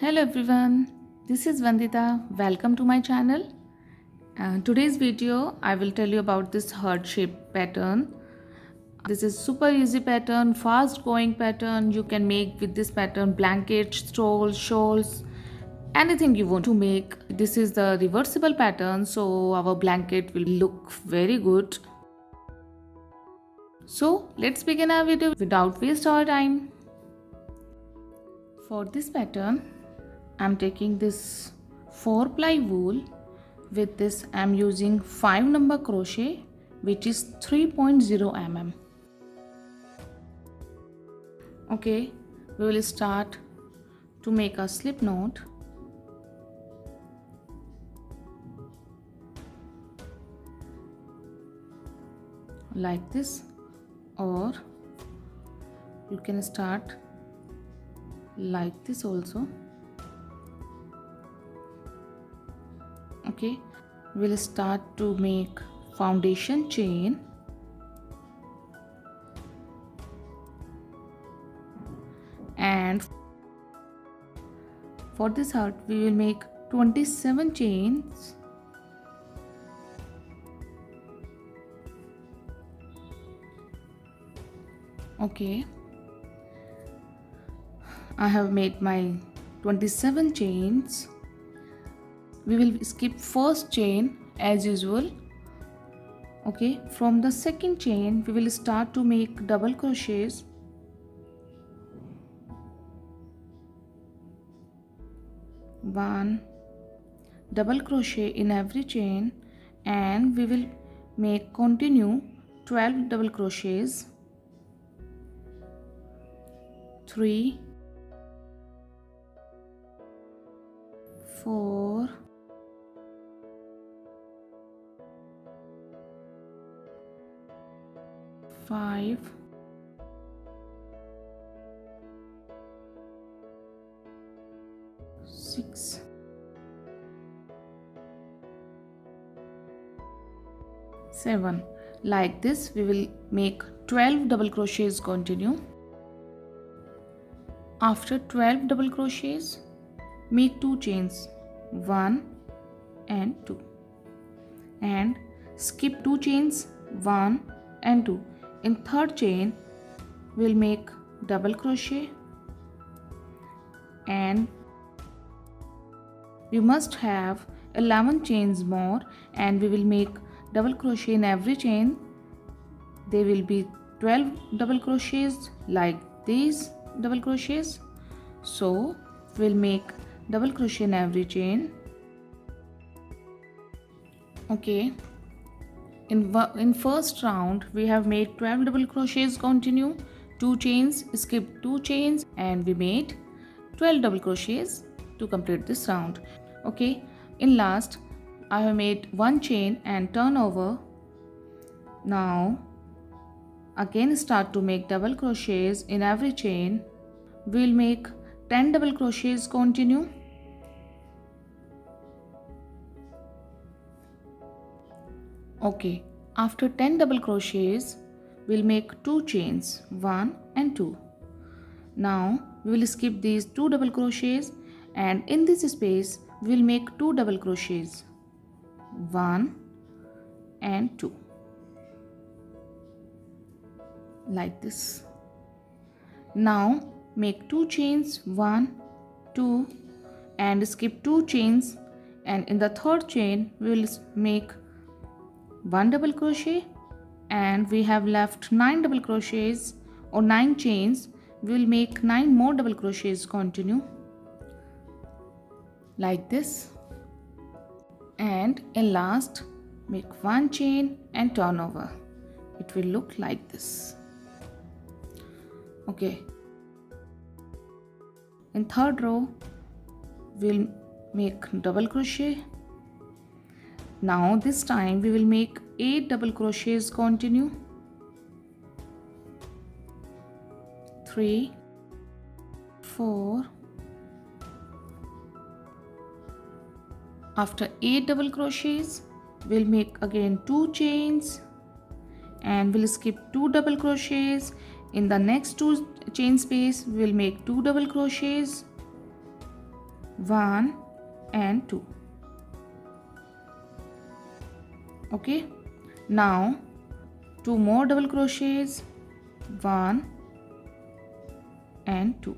Hello everyone, this is Vandita. Welcome to my channel. Today's video I will tell you about this heart shape pattern. This is super easy pattern, fast going pattern. You can make with this pattern blankets, shawls, anything you want to make. This is the reversible pattern, so our blanket will look very good. So let's begin our video without waste our time. For this pattern, I'm taking this 4 ply wool. With this I'm using 5 number crochet, which is 3.0 mm. Okay, we will start to make a slip knot. Like this, or you can start like this also. Okay, we'll start to make foundation chain, and for this heart we will make 27 chains. Okay, I have made my 27 chains. We will skip first chain as usual. Okay, from the second chain we will start to make double crochets. One double crochet in every chain, and we will make continue 12 double crochets. 3 4 5 6 7. Like this we will make 12 double crochets continue. After 12 double crochets, make 2 chains, 1 and 2, and skip 2 chains, 1 and 2. In third chain we'll make double crochet, and we must have 11 chains more, and we will make double crochet in every chain. There will be 12 double crochets like these double crochets. So we'll make double crochet in every chain. Okay, in first round we have made 12 double crochets continue, 2 chains, skip 2 chains, and we made 12 double crochets to complete this round. Okay, in last I have made 1 chain and turn over. Now again start to make double crochets in every chain. We'll make 10 double crochets continue. Okay, after 10 double crochets we'll make 2 chains, 1 and 2. Now we will skip these 2 double crochets, and in this space we'll make 2 double crochets, 1 and 2, like this. Now make 2 chains, 1 2, and skip 2 chains, and in the third chain we will make 1 double crochet, and we have left 9 double crochets or 9 chains. We will make 9 more double crochets continue, like this, and in last make 1 chain and turn over. It will look like this. Okay, in third row we'll make double crochet. Now this time we will make 8 double crochets continue. 3 4. After 8 double crochets we'll make again 2 chains, and we'll skip 2 double crochets. In the next 2 chain space we will make 2 double crochets, 1 and 2. Okay, now 2 more double crochets, 1 and 2,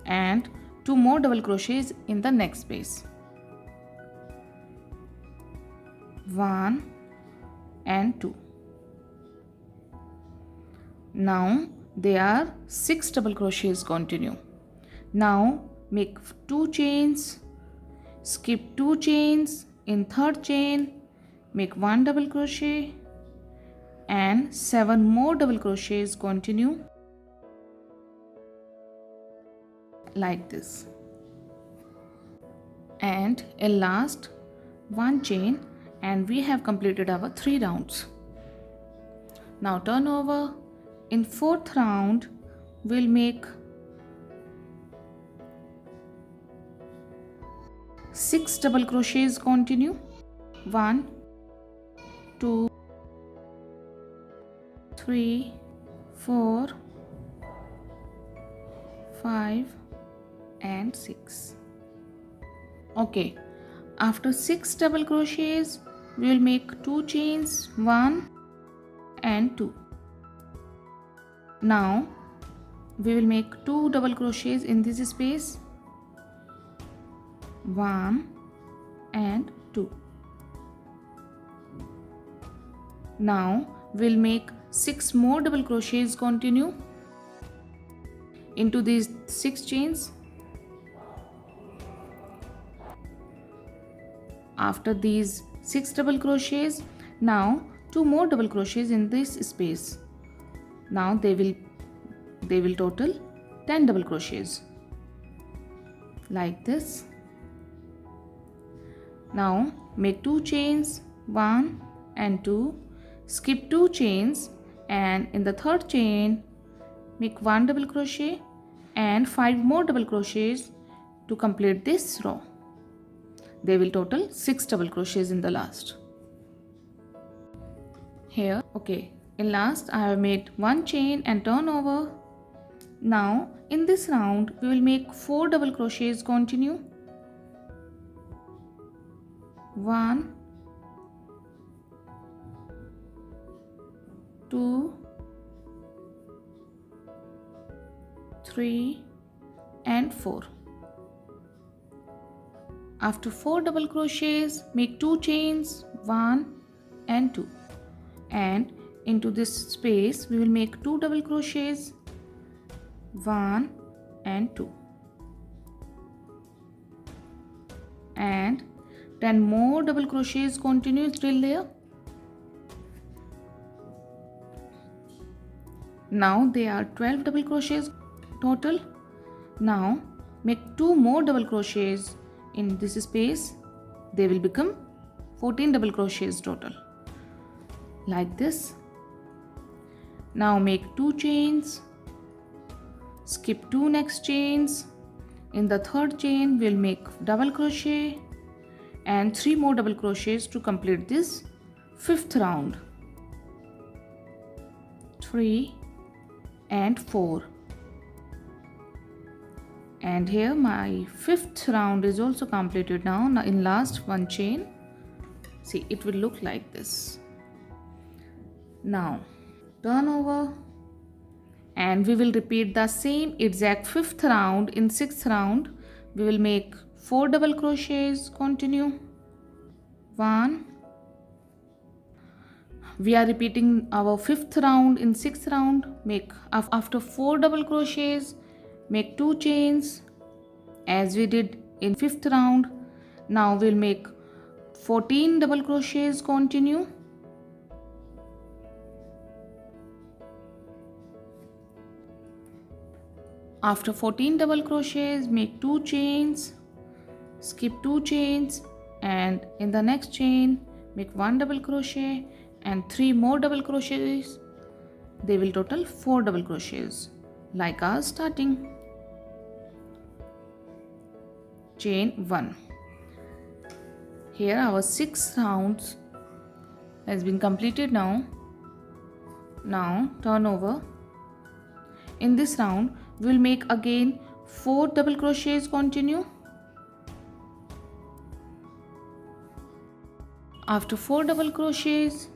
and 2 more double crochets in the next space, 1 and 2. Now there are 6 double crochets continue. Now make 2 chains, skip 2 chains, in third chain make 1 double crochet, and 7 more double crochets continue like this, and a last 1 chain, and we have completed our 3 rounds. Now turn over. In 4th round we'll make 6 double crochets continue, 1, 2, 3, 4, 5 and 6. Okay, after 6 double crochets we will make 2 chains, 1 and 2. Now we will make 2 double crochets in this space, 1 and 2. Now we'll make 6 more double crochets continue into these 6 chains. After these 6 double crochets, now 2 more double crochets in this space. Now they will total 10 double crochets like this. Now make 2 chains, 1 and 2, skip 2 chains, and in the third chain make 1 double crochet and 5 more double crochets to complete this row. They will total 6 double crochets in the last. Here, okay, in last I have made 1 chain and turn over. Now in this round we will make 4 double crochets continue, 1, 2, 3 and 4. After 4 double crochets make 2 chains, 1 and 2, and into this space we will make 2 double crochets, 1 and 2, and 10 more double crochets continue till there. Now there are 12 double crochets total. Now make 2 more double crochets in this space. They will become 14 double crochets total like this. Now make 2 chains, skip 2 next chains, in the third chain we'll make double crochet and 3 more double crochets to complete this 5th round, 3 and 4. And here my 5th round is also completed. Now in last 1 chain, see, it will look like this. Now turn over, and we will repeat the same exact 5th round. In 6th round we will make 4 double crochets continue, 1. We are repeating our 5th round in 6th round. Make after 4 double crochets make 2 chains as we did in 5th round. Now we'll make 14 double crochets continue, after 14 double crochets make 2 chains, skip 2 chains, and in the next chain make 1 double crochet and 3 more double crochets. They will total 4 double crochets like our starting. Chain 1. Here our 6 rounds has been completed. Now turn over. in this round we'll make again 4 double crochets. Continue. After 4 double crochets,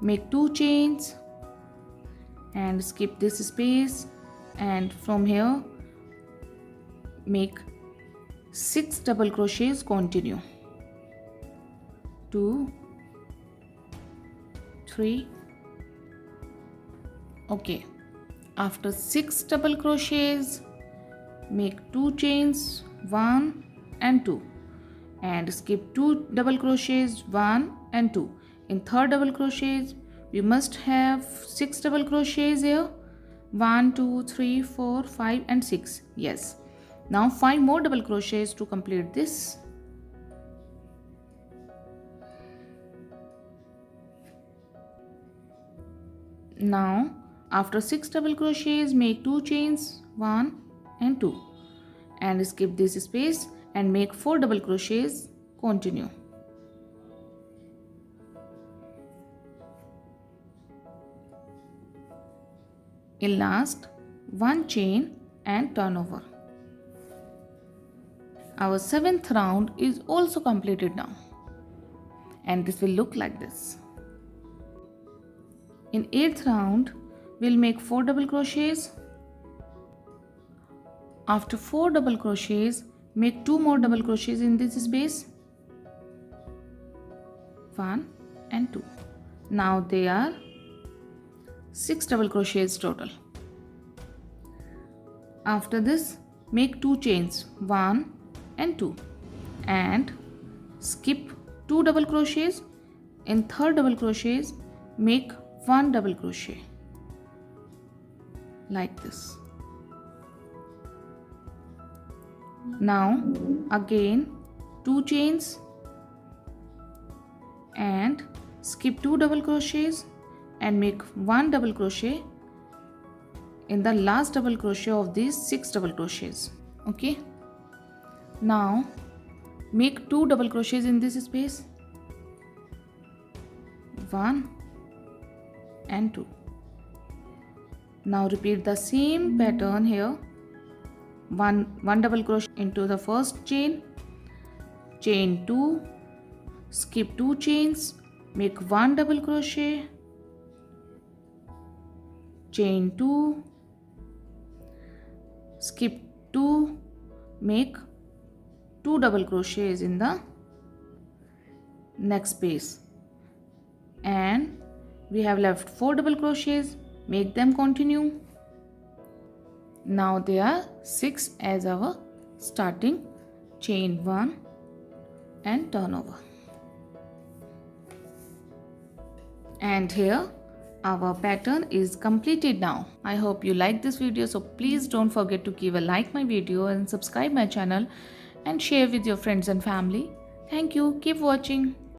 make 2 chains and skip this space, and from here make 6 double crochets. Continue. 2, 3. Okay, after 6 double crochets, make 2 chains, 1 and 2, and skip 2 double crochets, 1 and 2. In third double crochets we must have 6 double crochets here. 1, 2, 3, 4, 5 and 6. Yes. Now 5 more double crochets to complete this. Now after 6 double crochets, make 2 chains, 1 and 2, and skip this space and make 4 double crochets. Continue. In last, 1 chain and turn over. Our 7th round is also completed now, and this will look like this. In 8th round, we'll make 4 double crochets. After 4 double crochets, make 2 more double crochets in this space. 1 and 2. Now they are 6 double crochets total. After this, make 2 chains, 1 and 2, and skip 2 double crochets. In third double crochets, make 1 double crochet like this. Now again 2 chains and skip 2 double crochets and make 1 double crochet in the last double crochet of these 6 double crochets. Okay, now make 2 double crochets in this space, 1 and 2. Now repeat the same pattern here. One double crochet into the first chain, chain 2, skip 2 chains, make 1 double crochet, chain 2, skip 2, make 2 double crochets in the next space, and we have left 4 double crochets. Make them continue. Now there are 6 as our starting. Chain 1 and turn over. And here our pattern is completed now. I hope you like this video, so please don't forget to give a like my video and subscribe my channel and share with your friends and family. Thank you. Keep watching.